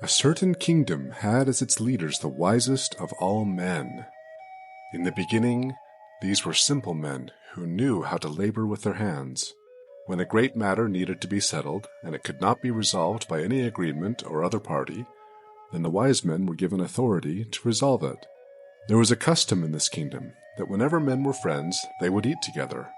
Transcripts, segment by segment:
A certain kingdom had as its leaders the wisest of all men. In the beginning, these were simple men who knew how to labor with their hands. When a great matter needed to be settled, and it could not be resolved by any agreement or other party, then the wise men were given authority to resolve it. There was a custom in this kingdom that whenever men were friends, they would eat together.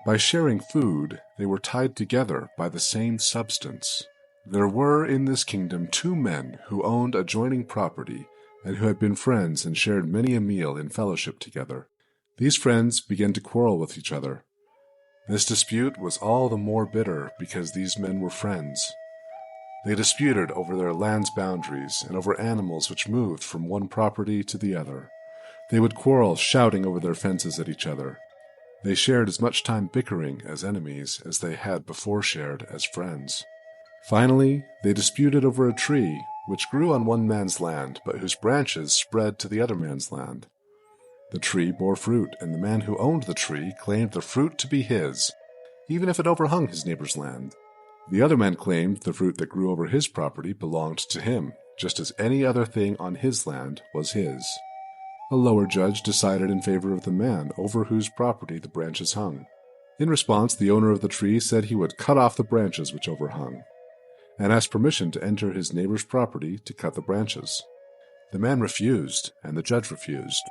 By sharing food, they were tied together by the same substance. There were in this kingdom 2 men who owned adjoining property and who had been friends and shared many a meal in fellowship together. These friends began to quarrel with each other. This dispute was all the more bitter because these men were friends. They disputed over their land's boundaries and over animals which moved from one property to the other. They would quarrel, shouting over their fences at each other. They shared as much time bickering as enemies as they had before shared as friends. Finally, they disputed over a tree which grew on one man's land, but whose branches spread to the other man's land. The tree bore fruit, and the man who owned the tree claimed the fruit to be his, even if it overhung his neighbor's land. The other man claimed the fruit that grew over his property belonged to him, just as any other thing on his land was his. A lower judge decided in favor of the man over whose property the branches hung. In response, the owner of the tree said he would cut off the branches which overhung, and asked permission to enter his neighbor's property to cut the branches. The man refused, and the judge refused.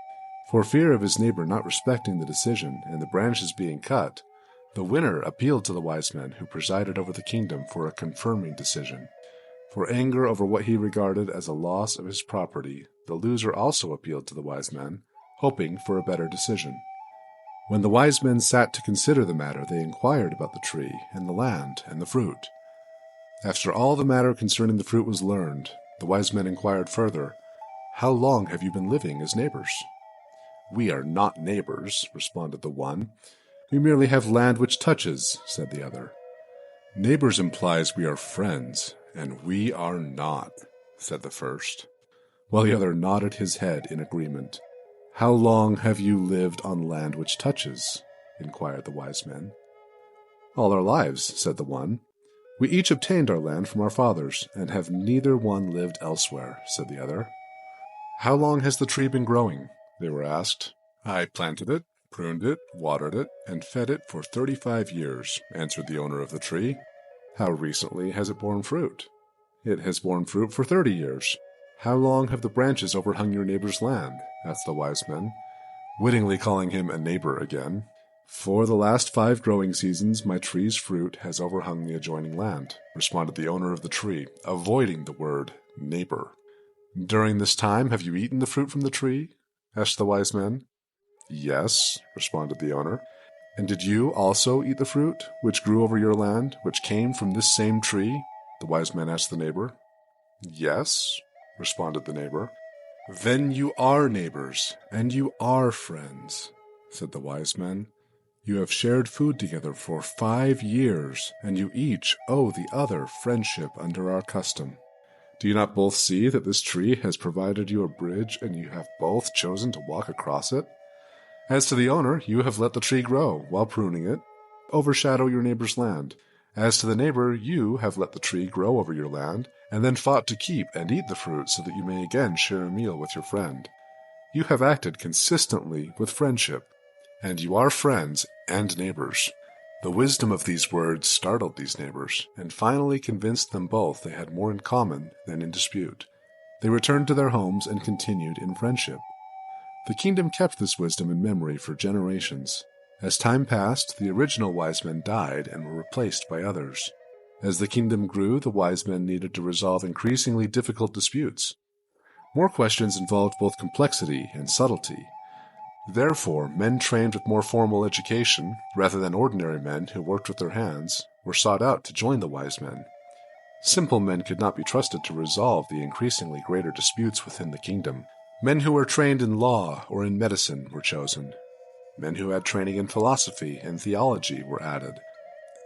For fear of his neighbor not respecting the decision and the branches being cut, the winner appealed to the wise men who presided over the kingdom for a confirming decision. For anger over what he regarded as a loss of his property, the loser also appealed to the wise men, hoping for a better decision. When the wise men sat to consider the matter, they inquired about the tree and the land and the fruit. After all the matter concerning the fruit was learned, the wise men inquired further, "How long have you been living as neighbors?" "We are not neighbors," responded the one. "We merely have land which touches," said the other. "Neighbors implies we are friends, and we are not," said the first, while the other nodded his head in agreement. "How long have you lived on land which touches?" inquired the wise men. "All our lives," said the one. "We each obtained our land from our fathers, and have neither one lived elsewhere," said the other. "How long has the tree been growing?" they were asked. "I planted it, pruned it, watered it, and fed it for 35 years, answered the owner of the tree. "How recently has it borne fruit?" "It has borne fruit for 30 years. "How long have the branches overhung your neighbor's land?" asked the wise men, wittingly calling him a neighbor again. "For the last 5 growing seasons my tree's fruit has overhung the adjoining land," responded the owner of the tree, avoiding the word neighbor. "During this time have you eaten the fruit from the tree?" asked the wise men. "Yes," responded the owner. "And did you also eat the fruit which grew over your land, which came from this same tree?" the wise men asked the neighbor. "Yes," responded the neighbor. "Then you are neighbors, and you are friends," said the wise men. "You have shared food together for 5 years, and you each owe the other friendship under our custom. Do you not both see that this tree has provided you a bridge, and you have both chosen to walk across it? As to the owner, you have let the tree grow, while pruning it, overshadow your neighbor's land. As to the neighbor, you have let the tree grow over your land, and then fought to keep and eat the fruit so that you may again share a meal with your friend. You have acted consistently with friendship, and you are friends and neighbors." The wisdom of these words startled these neighbors, and finally convinced them both they had more in common than in dispute. They returned to their homes and continued in friendship. The kingdom kept this wisdom in memory for generations. As time passed, the original wise men died and were replaced by others. As the kingdom grew, the wise men needed to resolve increasingly difficult disputes. More questions involved both complexity and subtlety. Therefore, men trained with more formal education, rather than ordinary men who worked with their hands, were sought out to join the wise men. Simple men could not be trusted to resolve the increasingly greater disputes within the kingdom. Men who were trained in law or in medicine were chosen. Men who had training in philosophy and theology were added.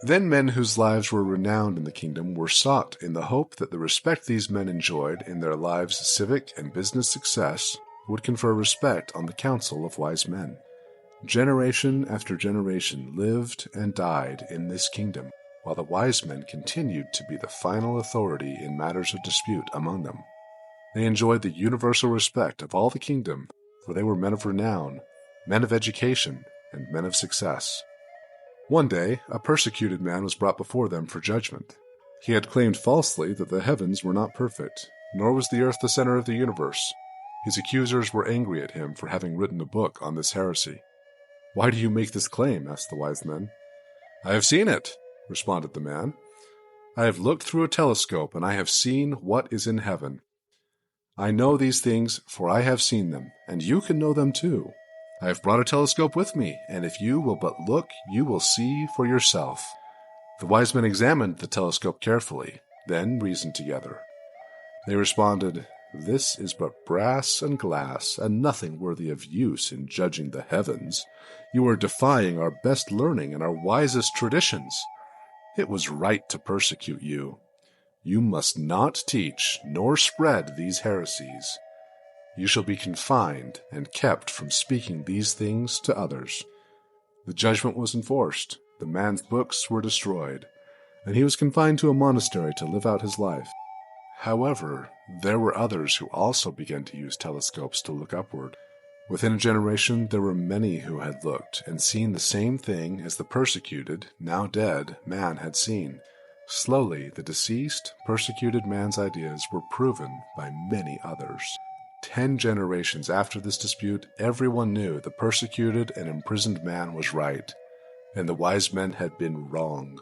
Then men whose lives were renowned in the kingdom were sought in the hope that the respect these men enjoyed in their lives' civic and business success would confer respect on the council of wise men. Generation after generation lived and died in this kingdom. while the wise men continued to be the final authority in matters of dispute among them. They enjoyed the universal respect of all the kingdom, for they were men of renown, men of education, and men of success. One day, a persecuted man was brought before them for judgment. He had claimed falsely that the heavens were not perfect, nor was the earth the center of the universe. His accusers were angry at him for having written a book on this heresy. "Why do you make this claim?" asked the wise men. "I have seen it," responded the man. "I have looked through a telescope, and I have seen what is in heaven. I know these things, for I have seen them, and you can know them too. I have brought a telescope with me, and if you will but look, you will see for yourself." The wise men examined the telescope carefully, then reasoned together. They responded, "This is but brass and glass, and nothing worthy of use in judging the heavens. You are defying our best learning and our wisest traditions. It was right to persecute you. You must not teach nor spread these heresies. You shall be confined and kept from speaking these things to others." The judgment was enforced, the man's books were destroyed, and he was confined to a monastery to live out his life. However, there were others who also began to use telescopes to look upward. Within a generation, there were many who had looked and seen the same thing as the persecuted, now dead, man had seen. Slowly, the deceased, persecuted man's ideas were proven by many others. 10 generations after this dispute, everyone knew the persecuted and imprisoned man was right, and the wise men had been wrong.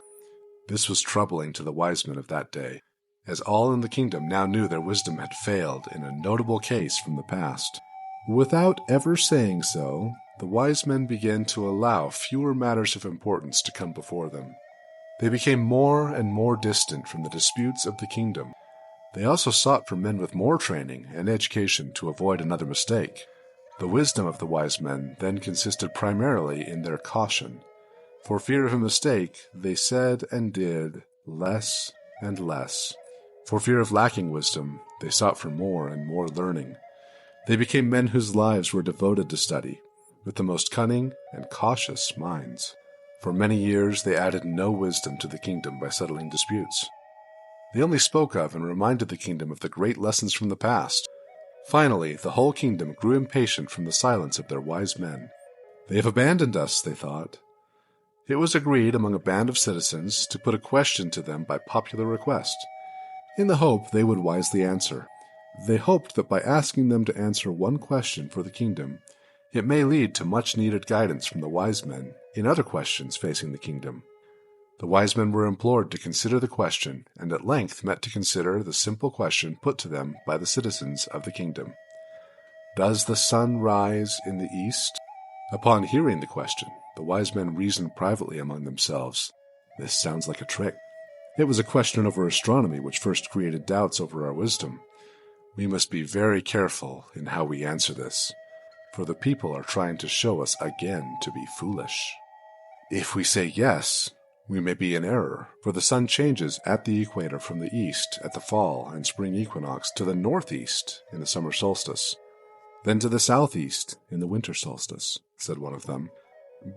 This was troubling to the wise men of that day, as all in the kingdom now knew their wisdom had failed in a notable case from the past. Without ever saying so, the wise men began to allow fewer matters of importance to come before them. They became more and more distant from the disputes of the kingdom. They also sought for men with more training and education to avoid another mistake. The wisdom of the wise men then consisted primarily in their caution. For fear of a mistake, they said and did less and less. For fear of lacking wisdom, they sought for more and more learning. They became men whose lives were devoted to study, with the most cunning and cautious minds. For many years they added no wisdom to the kingdom by settling disputes. They only spoke of and reminded the kingdom of the great lessons from the past. Finally, the whole kingdom grew impatient from the silence of their wise men. "They have abandoned us," they thought. It was agreed among a band of citizens to put a question to them by popular request, in the hope they would wisely answer. They hoped that by asking them to answer one question for the kingdom, it may lead to much-needed guidance from the wise men in other questions facing the kingdom. The wise men were implored to consider the question, and at length met to consider the simple question put to them by the citizens of the kingdom. "Does the sun rise in the east?" Upon hearing the question, the wise men reasoned privately among themselves. This sounds like a trick. It was a question over astronomy which first created doubts over our wisdom. We must be very careful in how we answer this, for the people are trying to show us again to be foolish. If we say yes, we may be in error, for the sun changes at the equator from the east at the fall and spring equinox to the northeast in the summer solstice, then to the southeast in the winter solstice, said one of them.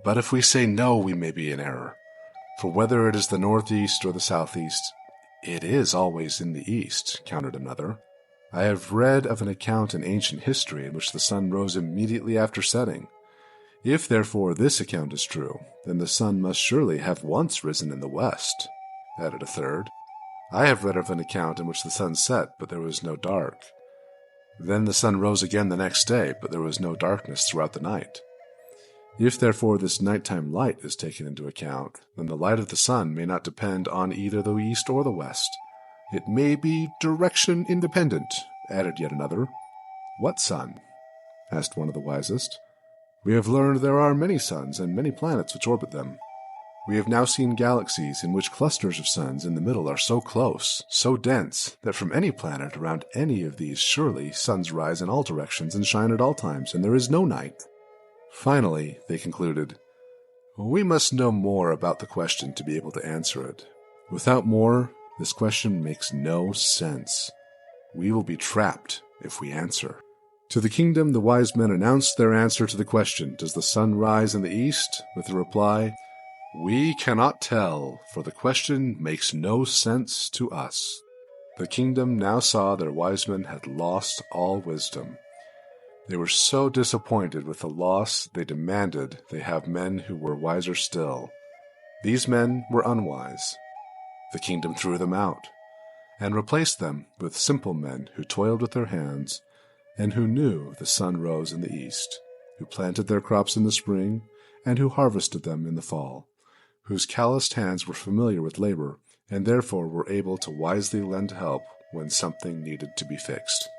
But if we say no, we may be in error, for whether it is the northeast or the southeast, it is always in the east, countered another. I have read of an account in ancient history in which the sun rose immediately after setting. If, therefore, this account is true, then the sun must surely have once risen in the west, added a third. I have read of an account in which the sun set, but there was no dark. Then the sun rose again the next day, but there was no darkness throughout the night. If, therefore, this nighttime light is taken into account, then the light of the sun may not depend on either the east or the west. It may be direction independent, added yet another. What sun? Asked one of the wisest. We have learned there are many suns and many planets which orbit them. We have now seen galaxies in which clusters of suns in the middle are so close, so dense, that from any planet around any of these surely suns rise in all directions and shine at all times, and there is no night. Finally, they concluded, we must know more about the question to be able to answer it. Without more, this question makes no sense. We will be trapped if we answer. To the kingdom, the wise men announced their answer to the question, does the sun rise in the east? With the reply, We cannot tell, for the question makes no sense to us. The kingdom now saw their wise men had lost all wisdom. They were so disappointed with the loss they demanded they have men who were wiser still. These men were unwise. The kingdom threw them out, and replaced them with simple men who toiled with their hands, and who knew the sun rose in the east, who planted their crops in the spring, and who harvested them in the fall, whose calloused hands were familiar with labor, and therefore were able to wisely lend help when something needed to be fixed.